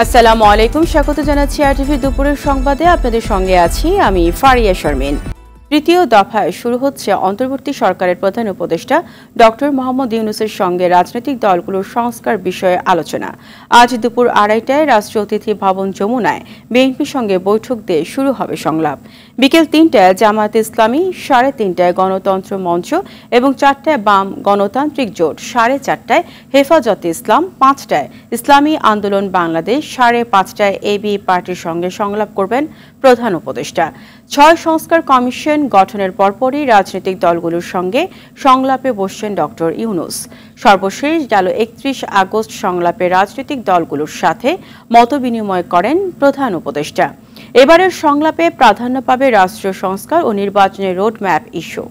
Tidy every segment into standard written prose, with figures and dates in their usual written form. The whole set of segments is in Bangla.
আসসালামু আলাইকুম, স্বাগত জানাচ্ছি আরটিভি দুপুরের সংবাদে। আপনাদের সঙ্গে আছি আমি ফারিয়া শারমিন। তৃতীয় দফায় শুরু হচ্ছে অন্তর্বর্তী সরকারের প্রধান উপদেষ্টা ডক্টর মোহাম্মদ ইউনূসের সঙ্গে রাজনৈতিক দলগুলোর সংস্কার বিষয়ে আলোচনা। আজ দুপুর 2:30টায় রাষ্ট্রীয় অতিথি ভবন যমুনায় বিএনপির সঙ্গে বৈঠক দিয়ে শুরু হবে সংলাপ। বিকেল 3টায় জামায়াতে ইসলামী, 3:30টায় গণতন্ত্র মঞ্চ এবং 4টায় বাম গণতান্ত্রিক জোট, 4:30টায় হেফাজতে ইসলাম, 5টায় ইসলামী আন্দোলন বাংলাদেশ, 5:30টায় এবি পার্টির সঙ্গে সংলাপ করবেন প্রধান উপদেষ্টা। 6 সংস্কার কমিশন গঠনের পরপরই রাজনৈতিক দলগুলোর সঙ্গে সংলাপে বসছেন ডক্টর ইউনূস। সর্বশেষ গেল 31 আগস্ট সংলাপে রাজনৈতিক দলগুলোর সাথে মতবিনিময় করেন প্রধান উপদেষ্টা। এবারের সংলাপে প্রাধান্য পাবে রাষ্ট্রীয় সংস্কার ও নির্বাচনের রোডম্যাপ ইস্যু।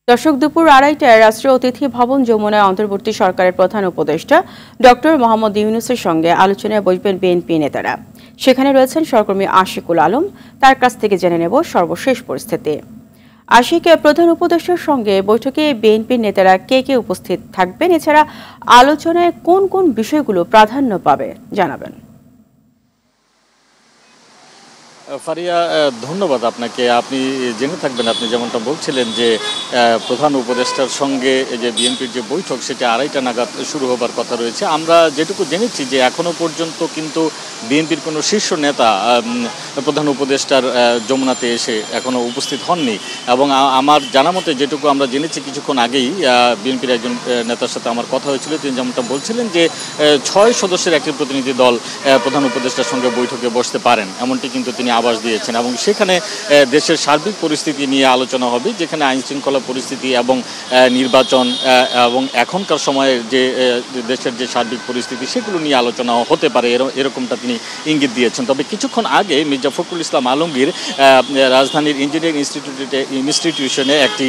দর্শক, দুপুর 2:30টায় রাষ্ট্রীয় অতিথি ভবন যমুনায় অন্তর্বর্তী সরকারের প্রধান উপদেষ্টা ডক্টর মোহাম্মদ ইউনূসের সঙ্গে আলোচনায় বসবেন বিএনপি নেতারা। সেখানে রয়েছেন সহকর্মী আশিকুল আলম। তার কাছ থেকে জেনে নেব সর্বশেষ পরিস্থিতি। আশিক, প্রধান উপদেষ্টার সঙ্গে বৈঠকে বিএনপির নেতারা কে কে উপস্থিত থাকবেন, এছাড়া আলোচনায় কোন কোন বিষয়গুলো প্রাধান্য পাবে জানাবেন। ফারিয়া, ধন্যবাদ আপনাকে। আপনি জেনে থাকবেন, আপনি যেমনটা বলছিলেন যে প্রধান উপদেষ্টার সঙ্গে যে বিএনপির যে বৈঠক সেটা 2:30টা নাগাদ শুরু হবার কথা রয়েছে। আমরা যেটুকু জেনেছি যে এখনও পর্যন্ত কিন্তু বিএনপির কোনো শীর্ষ নেতা প্রধান উপদেষ্টার যমুনাতে এসে এখনও উপস্থিত হননি। এবং আমার জানা মতে যেটুকু আমরা জেনেছি কিছুক্ষণ আগেই বিএনপির একজন নেতার সাথে আমার কথা হয়েছিল, তিনি যেমনটা বলছিলেন যে 6 সদস্যের একটি প্রতিনিধি দল প্রধান উপদেষ্টার সঙ্গে বৈঠকে বসতে পারেন, এমনটি কিন্তু তিনি আভাস দিয়েছেন। এবং সেখানে দেশের সার্বিক পরিস্থিতি নিয়ে আলোচনা হবে, যেখানে আইনশৃঙ্খলা পরিস্থিতি এবং নির্বাচন এবং এখনকার সময়ে যে দেশের যে সার্বিক পরিস্থিতি সেগুলো নিয়ে আলোচনা হতে পারে, এরকমটা তিনি ইঙ্গিত দিয়েছেন। তবে কিছুক্ষণ আগে মির্জা ফখরুল ইসলাম আলমগীর রাজধানীর ইঞ্জিনিয়ারিং ইনস্টিটিউশনে একটি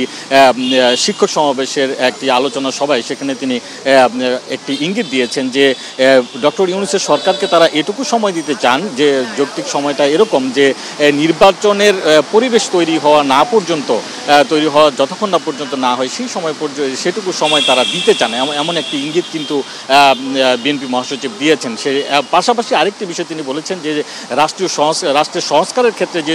শিক্ষক সমাবেশের একটি আলোচনা সভায় সেখানে তিনি একটি ইঙ্গিত দিয়েছেন যে ডক্টর ইউনূসের সরকারকে তারা এটুকু সময় দিতে চান, যে যৌক্তিক সময়টা এরকম যে নির্বাচনের পরিবেশ তৈরি হওয়া যতক্ষণ না পর্যন্ত না হয় সেই সময় পর্যন্ত সেটুকু সময় তারা দিতে চান, এমন একটি ইঙ্গিত কিন্তু বিএনপি মহাসচিব দিয়েছেন। সে পাশাপাশি আরেকটি বিষয় তিনি বলেছেন যে রাষ্ট্রের সংস্কারের ক্ষেত্রে যে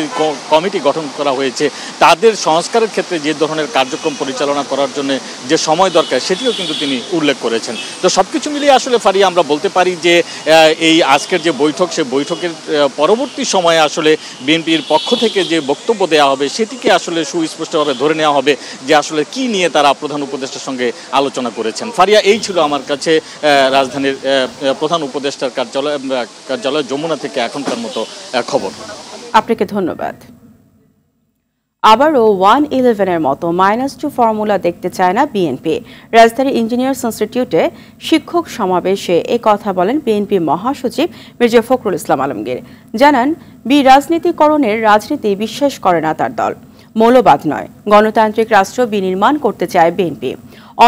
কমিটি গঠন করা হয়েছে তাদের সংস্কারের ক্ষেত্রে যে ধরনের কার্যক্রম পরিচালনা করার জন্য যে সময় দরকার সেটিও কিন্তু তিনি উল্লেখ করেছেন। তো সবকিছু মিলিয়ে আসলে ফারিয়া আমরা বলতে পারি যে এই আজকের যে বৈঠক, সে বৈঠকের পরবর্তী সময়ে আসলে বিএনপির পক্ষ থেকে যে বক্তব্য দেওয়া হবে সেটিকে আসলে সুস্পষ্টভাবে ধরে নেওয়া হবে যে আসলে কি নিয়ে তারা প্রধান উপদেষ্টার সঙ্গে আলোচনা করেছেন। ফারিয়া, এই ছিল আমার কাছে রাজধানীর প্রধান উপদেষ্টার কার্যালয় যমুনা থেকে এখনকার মতো খবর। আপনাকে ধন্যবাদ। আবারও 111-এর মতো -2 ফর্মুলা দেখতে চায় না বিএনপি। রাজধানীর ইঞ্জিনিয়ার্স ইনস্টিটিউটে শিক্ষক সমাবেশে কথা বলেন বিএনপি মহাসচিব মির্জা ফখরুল ইসলাম আলমগীর। জানান, রাজনীতিকরণের রাজনীতি বিশ্বাস করে না তার দল, মৌলবাদ নয়, গণতান্ত্রিক রাষ্ট্র বিনির্মাণ করতে চায় বিএনপি।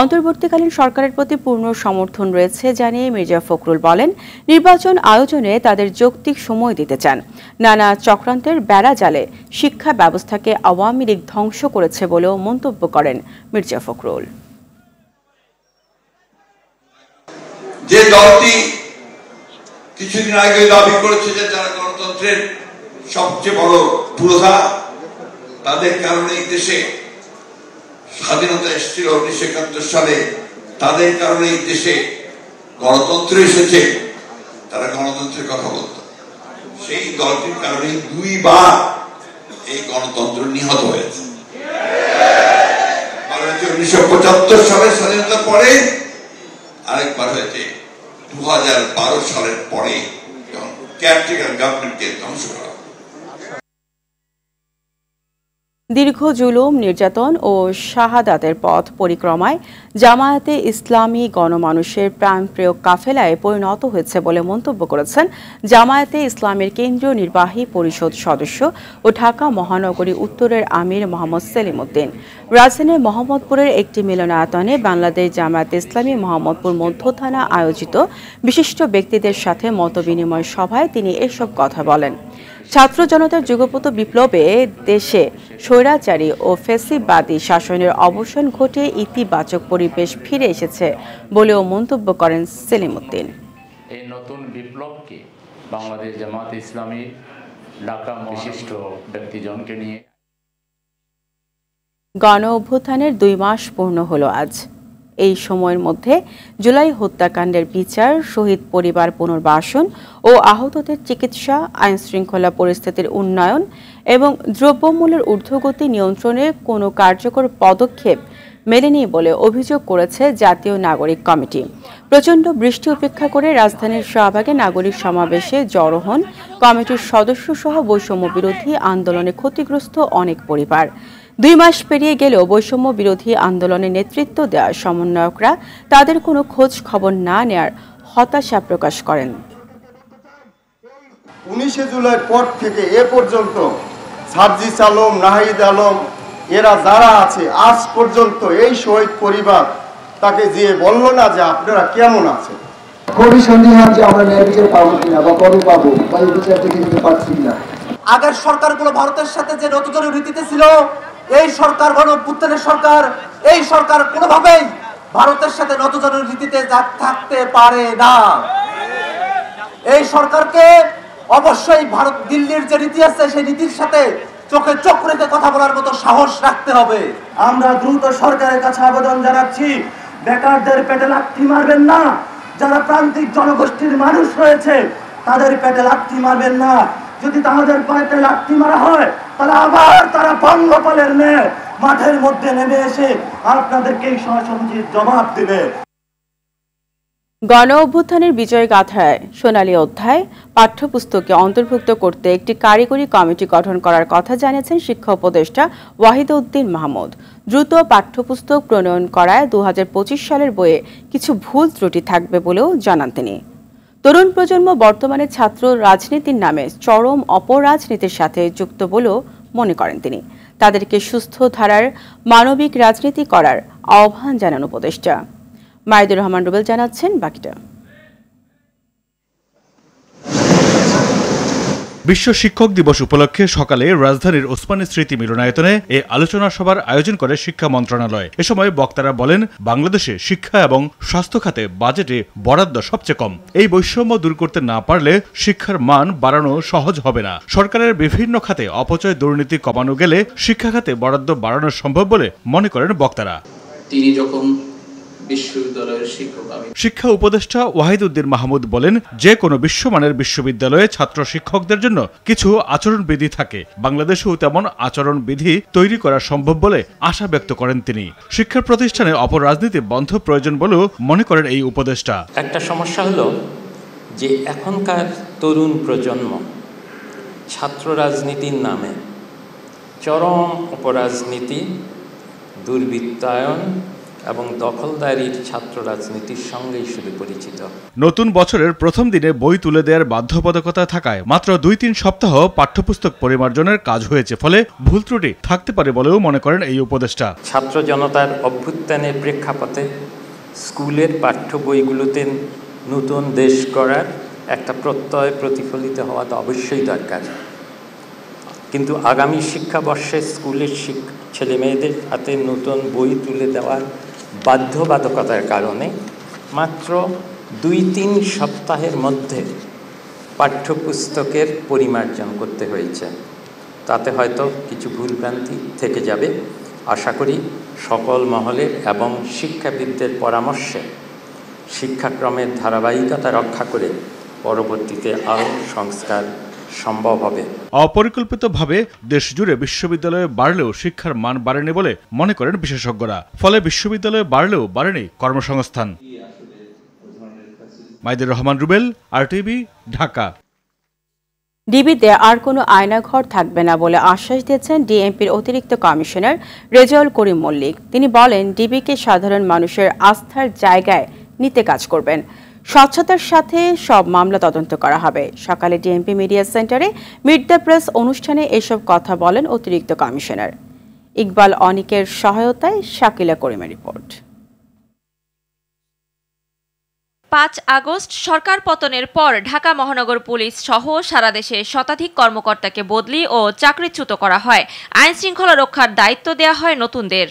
অন্তর্বর্তীকালীন সরকারের প্রতি পূর্ণ সমর্থন রয়েছে জানিয়ে মির্জা ফখরুল বলেন, নির্বাচন আয়োজনে তাদের যৌক্তিক সময় দিতে চান। নানা চক্রান্তের বেড়া জালে শিক্ষা ব্যবস্থাকে আওয়ামী লীগ ধ্বংস করেছে বলেও মন্তব্য করেন মির্জা ফখরুল। যে দলটি কিছুদিন আগে দাবি করেছে যে তারা গণতন্ত্রের সবচেয়ে বড় পুরোধা, তাদের কারণে দেশে স্বাধীনতা এসেছিল 1971 সালে, তাদের কারণে দেশে গণতন্ত্র এসেছে, তারা গণতন্ত্রের কথা বলত। সেই দলটির কারণে 2 বার এই গণতন্ত্র নিহত হয়েছে। 1975 সালে স্বাধীনতার পরে, আরেকবার হয়েছে 2012 সালের পরে, যখন কেয়ারটেকার গভর্নমেন্টকে ধ্বংস করা। দীর্ঘ জুলুম, নির্যাতন ও শাহাদাতের পথ পরিক্রমায় জামায়াতে ইসলামী গণমানুষের প্রাণপ্রিয় কাফেলায় পরিণত হয়েছে বলে মন্তব্য করেছেন জামায়াতে ইসলামের কেন্দ্রীয় নির্বাহী পরিষদ সদস্য ও ঢাকা মহানগরী উত্তরের আমির মোহাম্মদ সেলিম উদ্দিন। রাজধানীর মোহাম্মদপুরের একটি মিলনায়তনে বাংলাদেশ জামায়াতে ইসলামী মোহাম্মদপুর মধ্য থানা আয়োজিত বিশিষ্ট ব্যক্তিদের সাথে মতবিনিময় সভায় তিনি এসব কথা বলেন। ছাত্র জনতার যুগপৎ বিপ্লবে দেশে স্বৈরাচারী ও ফ্যাসিবাদী শাসনের অবসান ঘটে ইতিবাচক পরিবেশ ফিরে এসেছে বলেও মন্তব্য করেন সেলিম উদ্দিন। এই নতুন বিপ্লবকে বাংলাদেশ জামায়াতে ইসলামী ঢাকা বিশিষ্ট ব্যক্তিজনকে নিয়ে গণ অভ্যুত্থানের 2 মাস পূর্ণ হলো আজ। এই সময়ের মধ্যে জুলাই হত্যাকাণ্ডের বিচার, শহীদ পরিবার পুনর্বাসন ও আহতদের চিকিৎসা, আইন শৃঙ্খলা পরিস্থিতির উন্নয়ন এবং দ্রব্যমূল্যের ঊর্ধ্বগতি নিয়ন্ত্রণে কোনো কার্যকর পদক্ষেপ মেলেনি বলে অভিযোগ করেছে জাতীয় নাগরিক কমিটি। প্রচণ্ড বৃষ্টি উপেক্ষা করে রাজধানীর শাহবাগে নাগরিক সমাবেশে জড়ো হন কমিটির সদস্যসহ বৈষম্য বিরোধী আন্দোলনে ক্ষতিগ্রস্ত অনেক পরিবার। 2 মাস পেরিয়ে গেলেও বৈষম্য বিরোধী আন্দোলনে নেতৃত্ব দেওয়া সমন্বয়করা তাদের কোনো খোঁজ খবর না নেয়ার হতাশা প্রকাশ করেন। 19 জুলাইয়ের পর থেকে এ পর্যন্ত সার্জিস আলম, নাহিদ আলম এরা যারা আছে আজ পর্যন্ত এই শহীদ পরিবার তাকে যে বলল না যে আপনারা কেমন আছেন। খুবই সন্দেহ যে আমরা ন্যায় বিচার পাবো কিনা বা কবে পাবো বা এই বিচার থেকে দিতে পারছি কিনা। আগের সরকারগুলো ভারতের সাথে যে নতজনের রীতিতে ছিল, এই সরকার গণ অভ্যুত্থানের সরকার, এই সরকার কোনোভাবেই ভারতের সাথে নতজনের রীতিতে থাকতে পারে না। এই সরকারকে অবশ্যই ভারত দিল্লির যে রীতি আছে সেই নীতির সাথে চোখে চোখ রেখে কথা বলার মতো সাহস রাখতে হবে। আমরা দ্রুত সরকারের কাছে আবেদন জানাচ্ছি, বেকারদের পেটে লাথি মারবেন না। যারা প্রান্তিক জনগোষ্ঠীর মানুষ রয়েছে তাদের পেটে লাথি মারবেন না। যদি তাদের পেটে লাথি মারা হয় তাহলে আবার তারা পঙ্গপালের ন্যায় মাঠের মধ্যে নেমে এসে আপনাদেরকে এই সহসংচিত জবাব দেবে। গণ অভ্যুত্থানের বিজয় গাথায় সোনালী অধ্যায় পাঠ্যপুস্তকে অন্তর্ভুক্ত করতে একটি কারিগরি কমিটি গঠন করার কথা জানিয়েছেন শিক্ষা উপদেষ্টা ওয়াহিদউদ্দিন মাহমুদ। দ্রুত পাঠ্যপুস্তক প্রণয়ন করায় 2025 সালের বইয়ে কিছু ভুল ত্রুটি থাকবে বলেও জানান তিনি। তরুণ প্রজন্ম বর্তমানে ছাত্র রাজনীতির নামে চরম অপরাজনীতির সাথে যুক্ত বলেও মনে করেন তিনি। তাদেরকে সুস্থ ধারার মানবিক রাজনীতি করার আহ্বান জানান উপদেষ্টা। মাইদুর রহমান রুবেল জানাচ্ছেন বাকিটা। বিশ্ব শিক্ষক দিবস উপলক্ষে সকালে রাজধানীর ওসমানী স্মৃতি মিলনায়তনে এ আলোচনা সভার আয়োজন করে শিক্ষা মন্ত্রণালয়। এ সময় বক্তারা বলেন, বাংলাদেশে শিক্ষা এবং স্বাস্থ্য খাতে বাজেটে বরাদ্দ সবচেয়ে কম। এই বৈষম্য দূর করতে না পারলে শিক্ষার মান বাড়ানো সহজ হবে না। সরকারের বিভিন্ন খাতে অপচয় দুর্নীতি কমানো গেলে শিক্ষা খাতে বরাদ্দ বাড়ানো সম্ভব বলে মনে করেন বক্তারা। তিনি যখন শিক্ষা উপদেষ্টা ওয়াহিদউদ্দিন মাহমুদ বলেন, যে কোনো বিশ্বমানের বিশ্ববিদ্যালয়ে ছাত্র শিক্ষকদের জন্য কিছু আচরণবিধি থাকে। বাংলাদেশেও তেমন আচরণবিধি তৈরি করা সম্ভব বলে আশা ব্যক্ত করেন তিনি। শিক্ষা প্রতিষ্ঠানে অপরাজনীতি বন্ধ প্রয়োজন বলেও মনে করেন এই উপদেষ্টা। একটা সমস্যা হলো যে এখনকার তরুণ প্রজন্ম ছাত্র রাজনীতির নামে চরম অপরাজনীতি, দুর্বৃত্তায়ন এবং দখলদারির ছাত্র রাজনীতির সঙ্গেই শুধু পরিচিত। নতুন বছরের প্রথম দিনে বই তুলে দেওয়ার বাধ্যবাধকতা থাকায় মাত্র 2-3 সপ্তাহ পাঠ্যপুস্তক পরিমার্জনের কাজ হয়েছে, ফলে ভুল ত্রুটি থাকতে পারে বলেও মনে করেন এই উপদেষ্টা। ছাত্র জনতার অভ্যুত্থানের প্রেক্ষাপটে স্কুলের পাঠ্য বইগুলোতে নতুন দেশ গড়ার একটা প্রত্যয় প্রতিফলিত হওয়া তো অবশ্যই দরকার। কিন্তু আগামী শিক্ষাবর্ষে স্কুলের ছেলে মেয়েদের হাতে নতুন বই তুলে দেওয়ার বাধ্যবাধকতার কারণে মাত্র 2-3 সপ্তাহের মধ্যে পাঠ্যপুস্তকের পরিমার্জন করতে হয়েছে। তাতে হয়তো কিছু ভুলভ্রান্তি থেকে যাবে। আশা করি সকল মহলের এবং শিক্ষাবিদদের পরামর্শে শিক্ষাক্রমের ধারাবাহিকতা রক্ষা করে পরবর্তীতে আরও সংস্কার সম্ভব হবে। অপরিকল্পিতভাবে দেশজুড়ে বিশ্ববিদ্যালয়ে বাড়লেও শিক্ষার মান বাড়েনি বলে মনে করেন বিশেষজ্ঞরা। ফলে বিশ্ববিদ্যালয়ে বাড়লেও বাড়েনি কর্মসংস্থান। মাইদুর রহমান রুবেল, আরটিভি, ঢাকা। ডিবিতে আর কোনো আয়নাঘর থাকবে না বলে আশ্বাস দিয়েছেন ডিএমপির অতিরিক্ত কমিশনার রেজাউল করিম মল্লিক। তিনি বলেন, ডিবিকে সাধারণ মানুষের আস্থার জায়গায় নিতে কাজ করবেন। স্বচ্ছতার সাথে সব মামলা তদন্ত করা হবে। সকালে ডিএমপি মিডিয়া সেন্টারে মিট দ্য প্রেস অনুষ্ঠানে এসব কথা বলেন অতিরিক্ত কমিশনার। ইকবাল অনিকের সহায়তায় শাকিলা করিমের রিপোর্ট। 5 আগস্ট সরকার পতনের পর ঢাকা মহানগর পুলিশ সহ সারা দেশে শতাধিক কর্মকর্তাকে বদলি ও চাকরিচ্যুত করা হয়। আইন শৃঙ্খলা রক্ষার দায়িত্ব দেয়া হয় নতুনদের।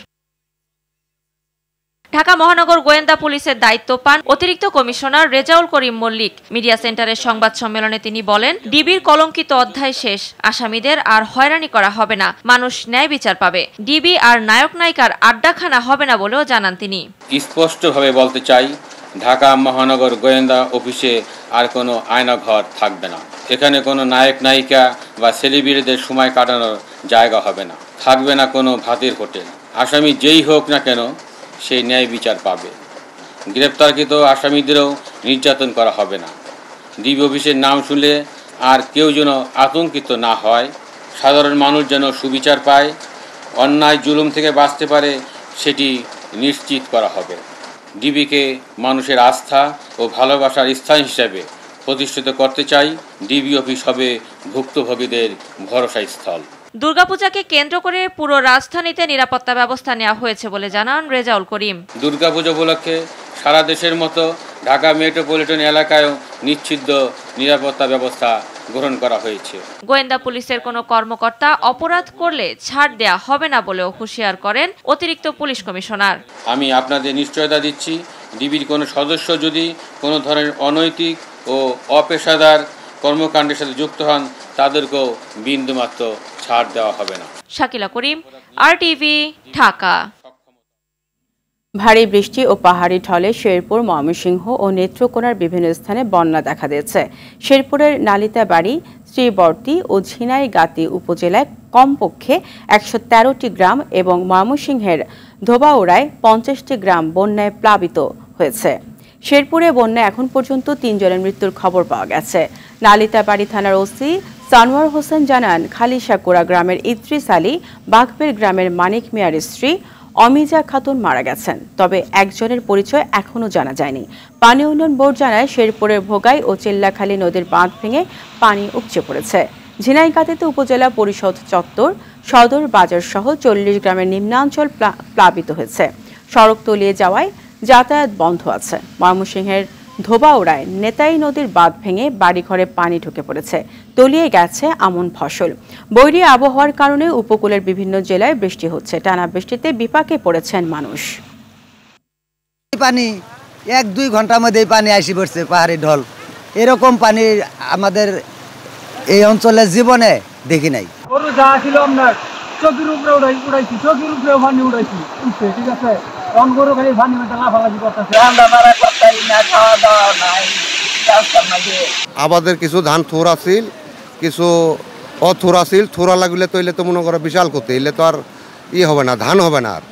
ঢাকা মহানগর গোয়েন্দা পুলিশের দায়িত্ব পান অতিরিক্ত কমিশনার রেজাউল করিম মল্লিক। মিডিয়া সেন্টারের সংবাদ সম্মেলনে তিনি বলেন, ডিবির কলঙ্কিত অধ্যায় শেষ, আসামিদের আর হয়রানি করা হবে না, মানুষ ন্যায় বিচার পাবে। ডিবি আর নায়ক নায়িকার আড্ডাখানা হবে না বলেও জানান তিনি। স্পষ্টভাবে বলতে চাই, ঢাকা মহানগর গোয়েন্দা অফিসে আর কোনো আয়নাঘর থাকবে না। এখানে কোনো নায়ক নায়িকা বা সেলিব্রিটিদের সময় কাটানোর জায়গা হবে না, থাকবে না কোনো ভাতের হোটেল। আসামি যেই হোক না কেন সেই ন্যায় বিচার পাবে। গ্রেপ্তারকৃত আসামিদেরও নির্যাতন করা হবে না। ডিবি অফিসের নাম শুনলে আর কেউ যেন আতঙ্কিত না হয়, সাধারণ মানুষ যেন সুবিচার পায়, অন্যায় জুলুম থেকে বাঁচতে পারে, সেটি নিশ্চিত করা হবে। ডিবিকে মানুষের আস্থা ও ভালোবাসার স্থান হিসেবে প্রতিষ্ঠিত করতে চাই। ডিবি অফিস হবে ভুক্তভোগীদের ভরসা স্থল। দুর্গাপূজাকে কেন্দ্র করে পুরো রাজধানীতে নিরাপত্তা ব্যবস্থা নেওয়া হয়েছে বলে জানান রেজাউল করিম। দুর্গাপূজা উপলক্ষে সারা দেশের মতো ঢাকা মেট্রোপলিটন এলাকায়ও নিশ্চিত নিরাপত্তা ব্যবস্থা গ্রহণ করা হয়েছে। গোয়েন্দা পুলিশের কোনো কর্মকর্তা অপরাধ করলে ছাড় দেয়া হবে না বলেও হুঁশিয়ার করেন অতিরিক্ত পুলিশ কমিশনার। আমি আপনাদের নিশ্চয়তা দিচ্ছি, ডিবির কোনো সদস্য যদি কোনো ধরনের অনৈতিক ও অপেশাদার কর্মকাণ্ডের সাথে যুক্ত হন, তাদেরকেও বিন্দুমাত্র ছাড় দেওয়া হবে না। শাকিলা করিম, RTV, ঢাকা। ভারী বৃষ্টি ও পাহাড়ি ঢলে শেরপুর, ময়মনসিংহ ও নেত্রকোনার বিভিন্ন স্থানে বন্যা দেখা দিয়েছে। শেরপুরের নালিতাবাড়ি, শ্রীবর্তী ও ঝিনাইগাতি উপজেলায় কমপক্ষে 113টি গ্রাম এবং ময়মনসিংহের ধোবাউড়ায় 50টি গ্রাম বন্যায় প্লাবিত হয়েছে। শেরপুরে বন্যায় এখন পর্যন্ত 3 জনের মৃত্যুর খবর পাওয়া গেছে। নালিতাবাড়ি থানার ওসি সানোয়ার হোসেন জানান, খালিশাকুড়া গ্রামের ইদ্রিস আলী, বাঘবের গ্রামের মানিক মিয়ার স্ত্রী অমিজা খাতুন মারা গেছেন, তবে একজনের পরিচয় এখনও জানা যায়নি। পানি উন্নয়ন বোর্ড জানায়, শেরপুরের ভোগাই ও চিল্লাখালী নদীর বাঁধ ভেঙে পানি উপচে পড়েছে। ঝিনাইগাতিতে উপজেলা পরিষদ চত্বর, সদর বাজার সহ 40 গ্রামের নিম্নাঞ্চল প্লাবিত হয়েছে। সড়ক তলিয়ে যাওয়ায় যাতায়াত বন্ধ আছে। ময়মনসিংহের ধোবাউড়ায় নেতাই নদীর বাঁধ ভেঙে বাড়িঘরে পানি ঢুকে পড়েছে, তলিয়ে গেছে আমন ফসল। বৈরী আবহাওয়ার কারণে উপকূলের বিভিন্ন জেলায় বৃষ্টি হচ্ছে। টানা বৃষ্টিতে বিপাকে পড়েছেন মানুষ। পানি 1-2 ঘন্টার মধ্যে পানি আসি পড়ছে, পাহাড়ি ঢল। এরকম পানি আমাদের এই অঞ্চলের জীবনে দেখি নাই। যা ছিল আপনার চোখের উপরে উড়াইছি, চোখের উপরে পানি উড়াইছি, ঠিক আছে। আমাদের কিছু ধান থোর আছিল, কিছু অথোর আছিল। থোরা লাগলে তো এলে তো মনে করো বিশাল করতে, এলে তো আর হবে না, ধান হবে না। আর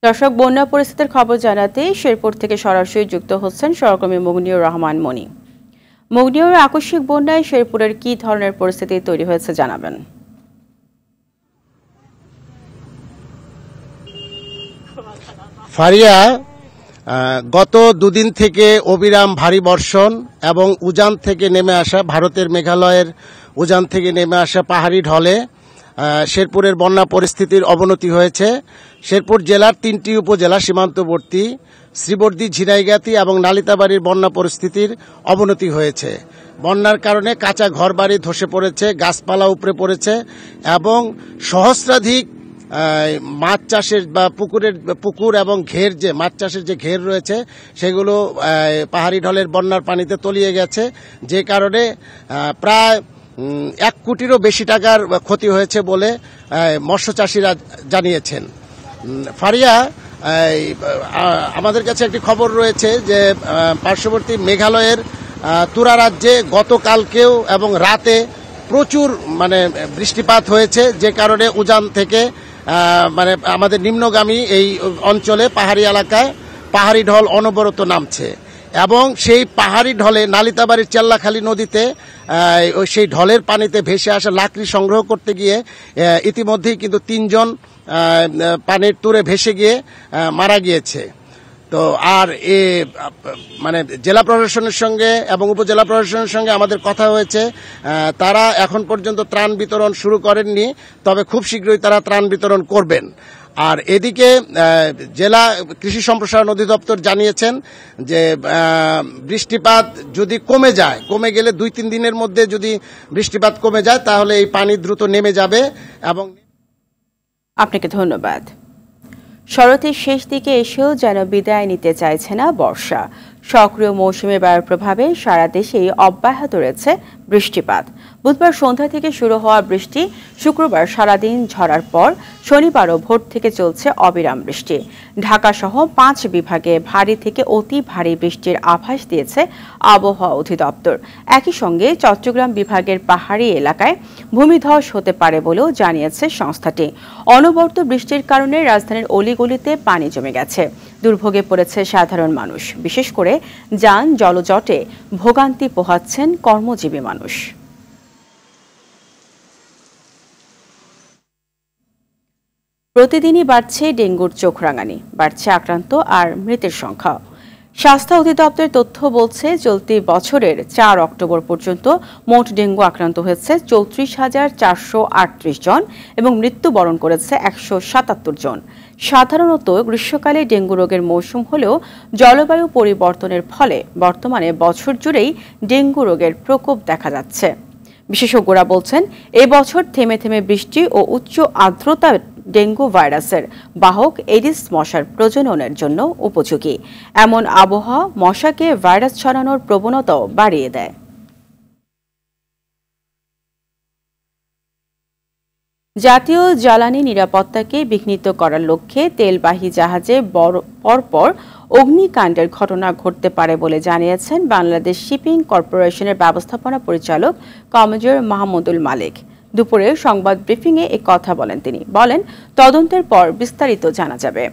দর্শক, বন্যা পরিস্থিতির খবর জানাতে শেরপুর থেকে সরাসরি যুক্ত হচ্ছেন সহকর্মী মুগনিউর রহমান মনি। মুগনিউর, আকস্মিক বন্যায় শেরপুরের কি ধরনের পরিস্থিতি তৈরি হয়েছে জানাবেন। ফারিয়া, গত দুদিন থেকে অবিরাম ভারী বর্ষণ এবং উজান থেকে নেমে আসা, ভারতের মেঘালয়ের উজান থেকে নেমে আসা পাহাড়ি ঢলে শেরপুরের বন্যা পরিস্থিতির অবনতি হয়েছে। শেরপুর জেলার 3টি উপজেলা সীমান্তবর্তী শ্রীবর্দী, ঝিনাইগাতি এবং নালিতাবাড়ির বন্যা পরিস্থিতির অবনতি হয়েছে। বন্যার কারণে কাঁচা ঘরবাড়ি ধসে পড়েছে, গাছপালা উপড়ে পড়েছে এবং সহস্রাধিক মাছ চাষের বা পুকুর এবং ঘের, যে মাছ চাষের যে ঘের রয়েছে সেগুলো পাহাড়ি ঢলের বন্যার পানিতে তলিয়ে গেছে, যে কারণে প্রায় 1 কোটিরও বেশি টাকার ক্ষতি হয়েছে বলে মৎস্য চাষিরা জানিয়েছেন। ফারিয়া, আমাদের কাছে একটি খবর রয়েছে যে পার্শ্ববর্তী মেঘালয়ের তুরা রাজ্যে গতকালকেও এবং রাতে প্রচুর বৃষ্টিপাত হয়েছে, যে কারণে উজান থেকে আমাদের নিম্নগামী এই অঞ্চলে পাহাড়ি এলাকায় পাহাড়ি ঢল অনবরত নামছে এবং সেই পাহাড়ি ঢলে নালিতাবাড়ির চেল্লাখালী নদীতে সেই ঢলের পানিতে ভেসে আসা লাকড়ি সংগ্রহ করতে গিয়ে ইতিমধ্যেই কিন্তু 3 জন পানির তুরে ভেসে গিয়ে মারা গিয়েছে। তো আর জেলা প্রশাসনের সঙ্গে এবং উপজেলা প্রশাসনের সঙ্গে আমাদের কথা হয়েছে, তারা এখন পর্যন্ত ত্রাণ বিতরণ শুরু করেননি, তবে খুব শীঘ্রই তারা ত্রাণ বিতরণ করবেন। আর এদিকে জেলা কৃষি সম্প্রসারণ অধিদপ্তর জানিয়েছেন যে বৃষ্টিপাত যদি কমে গেলে 2-3 দিনের মধ্যে যদি বৃষ্টিপাত কমে যায় তাহলে এই পানি দ্রুত নেমে যাবে। এবং আপনাকে ধন্যবাদ। শরতের শেষ দিকে এসেও যেন বিদায় নিতে চাইছে না বর্ষা। সক্রিয় মৌসুমী বায়ুর প্রভাবে সারা দেশেই অব্যাহত রয়েছে বৃষ্টিপাত। বুধবার সন্ধ্যা থেকে শুরু হওয়া বৃষ্টি শুক্রবার সারাদিন ঝরার পর শনিবারও ভোর থেকে চলছে অবিরাম বৃষ্টি। ঢাকাসহ 5 বিভাগে ভারী থেকে অতি ভারী বৃষ্টির আভাস দিয়েছে আবহাওয়া অধিদপ্তর। একই সঙ্গে চট্টগ্রাম বিভাগের পাহাড়ি এলাকায় ভূমিধস হতে পারে বলেও জানিয়েছে সংস্থাটি। অনবরত বৃষ্টির কারণে রাজধানীর অলিগলিতে পানি জমে গেছে। দুর্ভোগে পড়েছে সাধারণ মানুষ, বিশেষ করে যান জলজটে ভোগান্তি পোহাচ্ছেন কর্মজীবী মানুষ। প্রতিদিনই বাড়ছে ডেঙ্গুর চোখরাঙানি, বাড়ছে আক্রান্ত আর মৃতের সংখ্যা। স্বাস্থ্য অধিদপ্তরের তথ্য বলছে চলতি বছরের 4 অক্টোবর পর্যন্ত মোট ডেঙ্গু আক্রান্ত হয়েছে 34,438 জন এবং মৃত্যুবরণ করেছে 177 জন। সাধারণত গ্রীষ্মকালে ডেঙ্গু রোগের মৌসুম হলেও জলবায়ু পরিবর্তনের ফলে বর্তমানে বছর জুড়েই ডেঙ্গু রোগের প্রকোপ দেখা যাচ্ছে। বিশেষজ্ঞরা বলছেন এবছর থেমে থেমে বৃষ্টি ও উচ্চ আর্দ্রতা ডেঙ্গু ভাইরাসের বাহক এডিস মশার প্রজননের জন্য উপযোগী। এমন আবহাওয়া মশাকে ভাইরাস ছড়ানোর প্রবণতাও বাড়িয়ে দেয়। জাতীয় জ্বালানি নিরাপত্তাকে বিঘ্নিত করার লক্ষ্যে তেলবাহী জাহাজে পরপর অগ্নিকাণ্ডের ঘটনা ঘটতে পারে বলে জানিয়েছেন বাংলাদেশ শিপিং কর্পোরেশনের ব্যবস্থাপনা পরিচালক কমোডর মাহমুদুল মালিক। দুপুরে সংবাদ ব্রিফিংয়ে এ কথা বলেন তিনি। বলেন, তদন্তের পর বিস্তারিত জানা যাবে।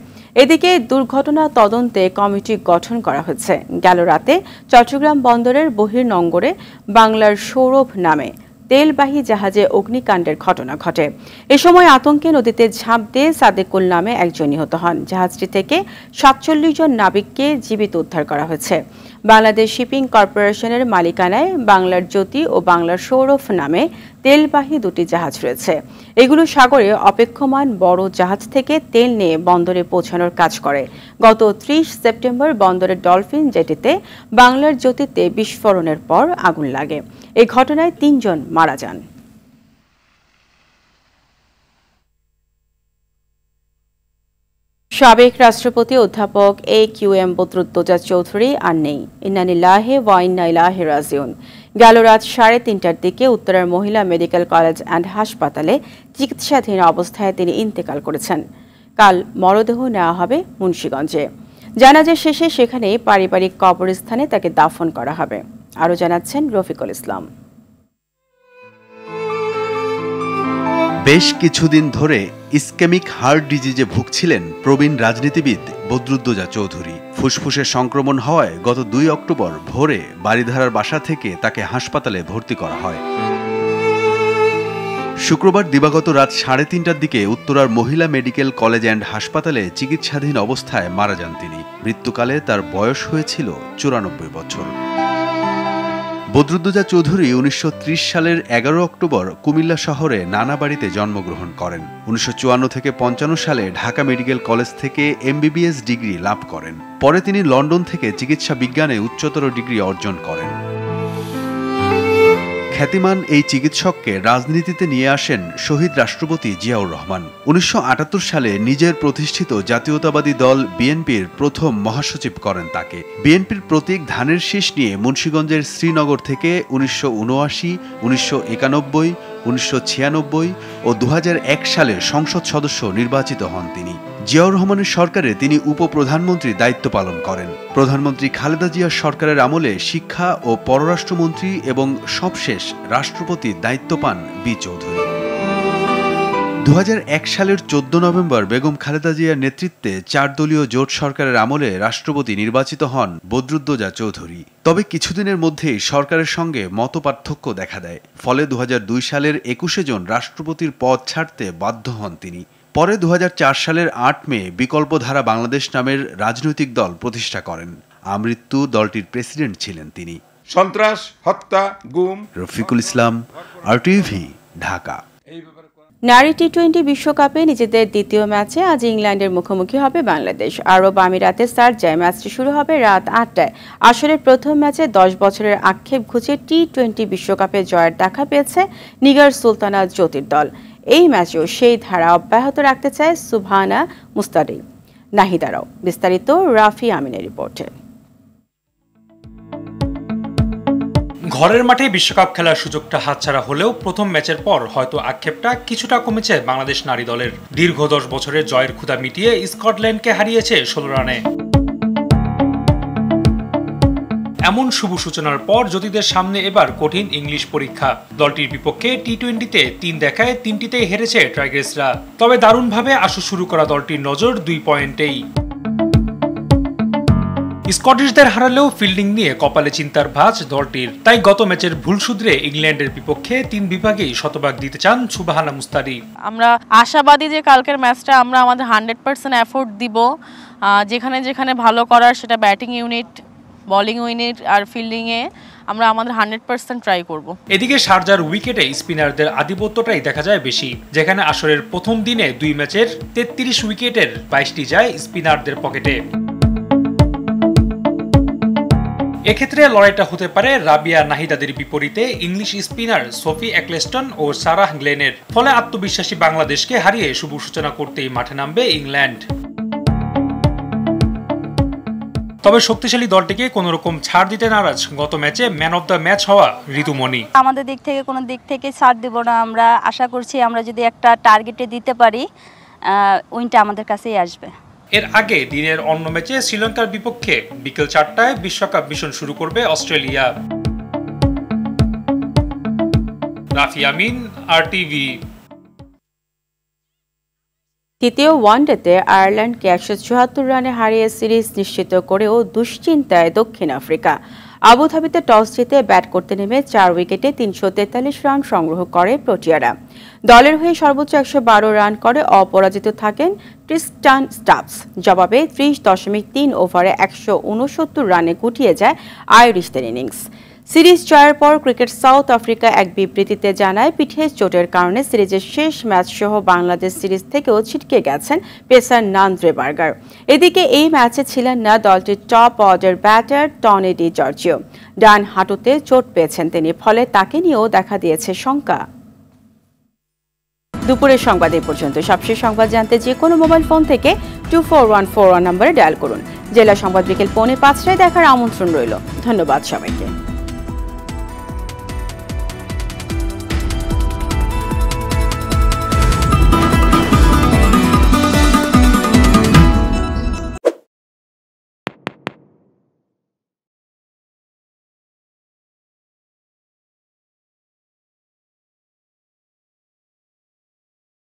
এদিকে দুর্ঘটনা তদন্তে কমিটি গঠন করা হয়েছে। গেল রাতে চট্টগ্রাম বন্দরের বহির্নোঙরে বাংলার সৌরভ নামে তেলবাহী জাহাজে অগ্নিকাণ্ডের ঘটনা ঘটে। এ সময় আতঙ্কে নদীতে ঝাঁপ দিয়ে সাদেকুল নামে একজন নিহত হন। জাহাজটি থেকে 47 জন নাবিককে জীবিত উদ্ধার করা হয়েছে। বাংলাদেশ শিপিং কর্পোরেশনের মালিকানায় বাংলার জ্যোতি ও বাংলার সৌরভ নামে তেলবাহী 2টি জাহাজ রয়েছে। এগুলো সাগরে অপেক্ষমান বড় জাহাজ থেকে তেল নিয়ে বন্দরে পৌঁছানোর কাজ করে। গত 30 সেপ্টেম্বর বন্দরের ডলফিন জেটিতে বাংলার জ্যোতিতে বিস্ফোরণের পর আগুন লাগে। এই ঘটনায় 3 জন মারা যান। সাবেক রাষ্ট্রপতি অধ্যাপক AQM বদরুদ্দোজা চৌধুরী আর নেই। ইন্না লিল্লাহি ওয়া ইন্না ইলাইহি রাজিউন। গেল রাত 3:30টার দিকে উত্তরার মহিলা মেডিকেল কলেজ অ্যান্ড হাসপাতালে চিকিৎসাধীন অবস্থায় তিনি ইন্তেকাল করেছেন। কাল মরদেহ নেওয়া হবে মুন্সিগঞ্জে। জানাজা শেষে সেখানে পারিবারিক কবরস্থানে তাকে দাফন করা হবে। আরও জানাচ্ছেন রফিকুল ইসলাম। বেশ কিছুদিন ধরে ইসকেমিক হার্ট ডিজিজে ভুগছিলেন প্রবীণ রাজনীতিবিদ বদরুদ্দোজা চৌধুরী। ফুসফুসের সংক্রমণ হওয়ায় গত 2 অক্টোবর ভোরে বারিধারার বাসা থেকে তাকে হাসপাতালে ভর্তি করা হয়। শুক্রবার দিবাগত রাত 3:30টার দিকে উত্তরার মহিলা মেডিকেল কলেজ অ্যান্ড হাসপাতালে চিকিৎসাধীন অবস্থায় মারা যান তিনি। মৃত্যুকালে তার বয়স হয়েছিল 94 বছর। বদরুদ্দোজা চৌধুরী 1930 সালের 11 অক্টোবর কুমিল্লা শহরে নানা বাড়িতে জন্মগ্রহণ করেন। 1954 থেকে 55 সালে ঢাকা মেডিকেল কলেজ থেকে MBBS ডিগ্রি লাভ করেন। পরে তিনি লন্ডন থেকে চিকিৎসা বিজ্ঞানে উচ্চতর ডিগ্রি অর্জন করেন। খ্যাতিমান এই চিকিৎসককে রাজনীতিতে নিয়ে আসেন শহীদ রাষ্ট্রপতি জিয়াউর রহমান। 1978 সালে নিজের প্রতিষ্ঠিত জাতীয়তাবাদী দল বিএনপির প্রথম মহাসচিব করেন তাকে। বিএনপির প্রতীক ধানের শীষ নিয়ে মুন্সিগঞ্জের শ্রীনগর থেকে 1979, 1991, 1996 ও 2001 সালে সংসদ সদস্য নির্বাচিত হন তিনি। জিয়াউর রহমানের সরকারে তিনি উপপ্রধানমন্ত্রীর দায়িত্ব পালন করেন। প্রধানমন্ত্রী খালেদা জিয়ার সরকারের আমলে শিক্ষা ও পররাষ্ট্রমন্ত্রী এবং সবশেষ রাষ্ট্রপতির দায়িত্ব পান বি চৌধুরী। 2001 সালের 14 নভেম্বর বেগম খালেদা জিয়ার নেতৃত্বে 4 দলীয় জোট সরকারের আমলে রাষ্ট্রপতি নির্বাচিত হন বদরুদ্দোজা চৌধুরী। তবে কিছুদিনের মধ্যেই সরকারের সঙ্গে মতপার্থক্য দেখা দেয়। ফলে 2002 সালের 21 জন রাষ্ট্রপতির পদ ছাড়তে বাধ্য হন তিনি। পরে 2004 সালের 8 মে বিকল্পধারা বাংলাদেশ নামের রাজনৈতিক দল প্রতিষ্ঠা করেন। আমৃত্যু দলটির প্রেসিডেন্ট ছিলেন তিনি। সন্ত্রাস, হত্যা, গুম। রফিকুল ইসলাম, RTV, ঢাকা। নারী টি-20 বিশ্বকাপে নিজেদের দ্বিতীয় ম্যাচে আজ ইংল্যান্ডের মুখোমুখি হবে বাংলাদেশ। আরব আমিরাতের শারজায় ম্যাচটি শুরু হবে রাত ৮টায়। আসরের প্রথম ম্যাচে 10 বছরের আক্ষেপ ঘুচিয়ে টি-20 বিশ্বকাপে জয়ের দেখা পেয়েছে নিগার সুলতানা জ্যোতির দল। এই ম্যাচেও সেই ধারা অব্যাহত রাখতে চায় সুবহানা মুস্তারি নাহিদারাও। বিস্তারিত রাফি আমিনের রিপোর্টে। ঘরের মাঠে বিশ্বকাপ খেলার সুযোগটা হাতছাড়া হলেও প্রথম ম্যাচের পর হয়তো আক্ষেপটা কিছুটা কমেছে বাংলাদেশ নারী দলের। দীর্ঘ 10 বছরের জয়ের ক্ষুধা মিটিয়ে স্কটল্যান্ডকে হারিয়েছে 16 রানে। এমন শুভ সূচনার পর জ্যোতিদের সামনে এবার কঠিন ইংলিশ পরীক্ষা। দলটির বিপক্ষে টি-20তে 3 দেখায় 3টিতেই হেরেছে টাইগার্সরা। তবে দারুণভাবে আসর শুরু করা দলটির নজর 2 পয়েন্টেই। স্কটিশদের হারালেও ফিল্ডিং নিয়ে কপালে চিন্তার ভাঁজ দলটির। তাই গত ম্যাচের ভুল শুধরে ইংল্যান্ডের বিপক্ষে 3 বিভাগেই শতভাগ দিতে চান সুবহানা মুস্তারি। আমরা আশাবাদী যে কালকের ম্যাচটা আমরা আমাদের 100% এফোর্ট দিব। যেখানে যেখানে ভালো করার সেটা ব্যাটিং ইউনিট, বোলিং ইউনিট আর ফিল্ডিংয়ে আমরা আমাদের 100% ট্রাই করব। এদিকে শারজার উইকেটে স্পিনারদের আধিপত্যটাই দেখা যায় বেশি, যেখানে আসরের প্রথম দিনে 2 ম্যাচের 33 উইকেটের 22টি যায় স্পিনারদের পকেটে। এক্ষেত্রে লড়াইটা হতে পারে রাবিয়া নাহিদাদের বিপরীতে ইংলিশ স্পিনার সোফি এক্লেস্টন ও সারাহ গ্লেনের। ফলে আত্মবিশ্বাসী বাংলাদেশকে হারিয়ে শুভ সূচনা করতেই মাঠে নামবে ইংল্যান্ড। তবে শক্তিশালী দলটিকে কোনো রকম ছাড় দিতে নারাজ গত ম্যাচে ম্যান অফ দ্য ম্যাচ হওয়া ঋতুমণি। আমাদের দিক থেকে কোনো দিক থেকে ছাড় দেব না। আমরা আশা করছি আমরা যদি একটা টার্গেটে দিতে পারি উইনটা আমাদের কাছেই আসবে। এর আগে দিনের অন্য ম্যাচে শ্রীলঙ্কার বিপক্ষে বিকেল 4টায় বিশ্বকাপ মিশন শুরু করবে অস্ট্রেলিয়া। রাফি আমিন, RTV। তৃতীয় ওয়ানডেতে আয়ারল্যান্ডকে 174 রানে হারিয়ে সিরিজ নিশ্চিত করেও দুশ্চিন্তায় দক্ষিণ আফ্রিকা। আবুধাবিতে টস জিতে ব্যাট করতে নেমে 4 উইকেটে 343 রান সংগ্রহ করে প্রোটিয়ারা। দলের হয়ে সর্বোচ্চ 112 রান করে অপরাজিত থাকেন ট্রিস্টান স্টাবস। জবাবে 30.3 ওভারে 169 রানে গুটিয়ে যায় আইরিশদের ইনিংস। সিরিজ জয়ের পর ক্রিকেট সাউথ আফ্রিকা এক বিবৃতিতে জানায় পিঠে চোটের কারণে সিরিজের শেষ ম্যাচ সহ বাংলাদেশ সিরিজ থেকেও ছিটকে গেছেন পেসার নান্দ্রে বার্গার। এদিকে এই ম্যাচে ছিলেন না দলটির top order batter Tony de Zorzi. ডান হাঁটুতে চোট পেয়েছেন তিনি, ফলে তাকে নিয়েও দেখা দিয়েছে শঙ্কা। দুপুরের সংবাদ এই পর্যন্ত। সবশেষ সংবাদ জানতে যে কোনো মোবাইল ফোন থেকে 24141 নম্বরে ডায়াল করুন। জেলা সংবাদ বিকেল 4:45টায় দেখার আমন্ত্রণ রইল। ধন্যবাদ সবাইকে।